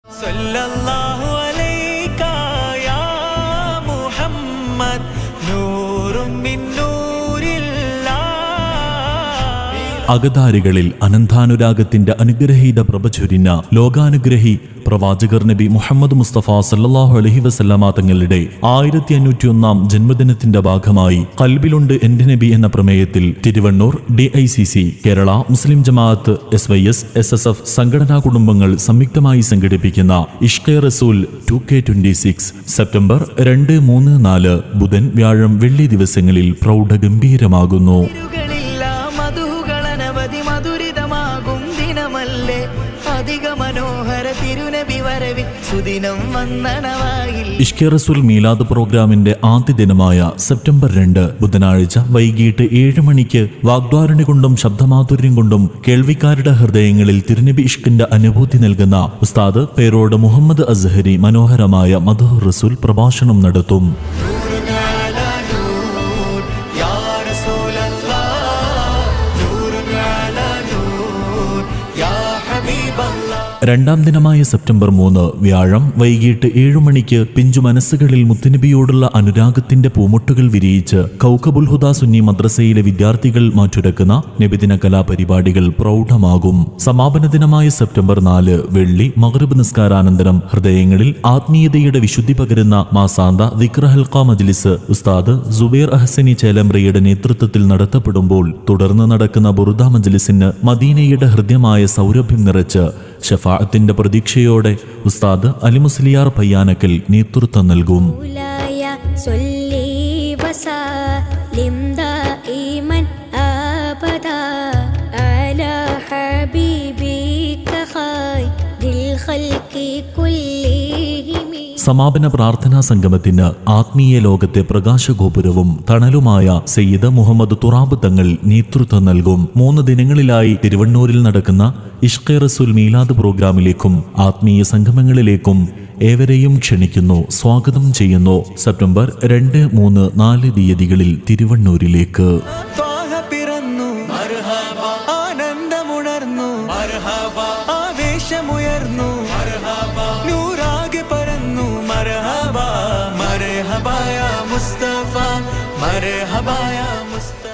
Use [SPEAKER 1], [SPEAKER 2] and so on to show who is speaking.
[SPEAKER 1] സല്ലല്ലാഹു അലൈക യാ മുഹമ്മദ് നൂറും മിൻ നൂരില്ലാ.
[SPEAKER 2] അകതാരികളിൽ അനന്താനുരാഗത്തിന്റെ അനുഗ്രഹീത പ്രഭചൊരിഞ്ഞ ലോകാനുഗ്രഹി പ്രവാചകർ നബി മുഹമ്മദ് മുസ്തഫ സല്ലല്ലാഹു അലൈഹി വസല്ലമ തങ്ങളുടെ 1501 ജന്മദിനത്തിന്റെ ഭാഗമായി ഖൽബിലുണ്ട് എന്റെ നബി എന്ന പ്രമേയത്തിൽ തിരുവണ്ണൂർ DICC കേരള മുസ്ലിം ജമാഅത്ത് SYS SSF സംഘടനാ കുടുംബങ്ങൾ സംയുക്തമായി സംഘടിപ്പിക്കുന്ന ഇഷ്ഖെ റസൂൽ 2K26 സെപ്റ്റംബർ 2, 3, 4 ബുധൻ, വ്യാഴം, വെള്ളി ദിവസങ്ങളിൽ പ്രൗഢഗംഭീരമാകുന്നു.
[SPEAKER 1] മധുരിതമാകും ദിനമല്ലേ അധിക മനോഹര തിരുനബി വരവിൽ സുദിനം വന്ദനവായിൽ.
[SPEAKER 2] ഇഷ്ഖെ റസൂൽ മീലാദ് പ്രോഗ്രാമിന്റെ ആദ്യ ദിനമായ സെപ്റ്റംബർ 2 ബുധനാഴ്ച വൈകിട്ട് 7 മണിക്ക് വാഗ്ദാരണി കൊണ്ടും ശബ്ദമാധുര്യം കൊണ്ടും കേൾവിക്കാരുടെ ഹൃദയങ്ങളിൽ തിരുനബി ഇഷ്കിന്റെ അനുഭൂതി നൽകുന്ന ഉസ്താദ് പേരോട് മുഹമ്മദ് അസ്ഹരി മനോഹരമായ മദ്ഹ് റസൂൽ പ്രഭാഷണം നടത്തും. രണ്ടാം ദിനമായ സെപ്റ്റംബർ 3 വ്യാഴം വൈകിട്ട് 7 മണിക്ക് പിഞ്ചു മനസ്സുകളിൽ മുത്തുനബിയോടുള്ള അനുരാഗത്തിന്റെ പൂമുട്ടുകൾ വിരിയിച്ച് കൗക്കബുൽ ഹുദ സുന്നി മദ്രസയിലെ വിദ്യാർത്ഥികൾ മാറ്റുരക്കുന്ന നബിദിന കലാപരിപാടികൾ പ്രൗഢമാകും. സമാപന ദിനമായ സെപ്റ്റംബർ 4 വെള്ളി മഗ്രിബ് നിസ്കാരാനന്തരം ഹൃദയങ്ങളിൽ ആത്മീയതയുടെ വിശുദ്ധി പകരുന്ന മാസാന്ത ദിക്ർ ഹൽഖ മജ്ലിസ് ഉസ്താദ് സുബൈർ അഹ്സനി ചേലമ്രയുടെ നേതൃത്വത്തിൽ നടത്തപ്പെടുമ്പോൾ തുടർന്ന് നടക്കുന്ന ബുറുദ മജ്ലിസിന് മദീനയുടെ ഹൃദ്യമായ സൗരഭ്യം നിറച്ച് ഷഫാഅത്തിന്റെ പ്രതീക്ഷയോടെ ഉസ്താദ് അലി മുസ്ലിയാർ പയ്യാനക്കൽ നേതൃത്വം നൽകും. സമാപന പ്രാർത്ഥനാ സംഗമത്തിന് ആത്മീയ ലോകത്തെ പ്രകാശഗോപുരവും തണലുമായ സയ്യിദ് മുഹമ്മദ് തുറാബ് തങ്ങൾ നേതൃത്വം നൽകും. 3 ദിനങ്ങളിലായി തിരുവണ്ണൂരിൽ നടക്കുന്ന ഇഷ്ഖെ റസൂൽ മീലാദ് പ്രോഗ്രാമിലേക്കും ആത്മീയ സംഗമങ്ങളിലേക്കും ഏവരെയും ക്ഷണിക്കുന്നു, സ്വാഗതം ചെയ്യുന്നു. സെപ്റ്റംബർ 2, 3, 4 തീയതികളിൽ തിരുവണ്ണൂരിലേക്ക്.
[SPEAKER 1] ആനന്ദമുണർന്നു, ആവേശമുയർന്നു, നൂറാകെ പരന്നു. മർഹബാ മർഹബാ യാ മുസ്തഫ, മർഹബാ യാ മുസ്തഫ.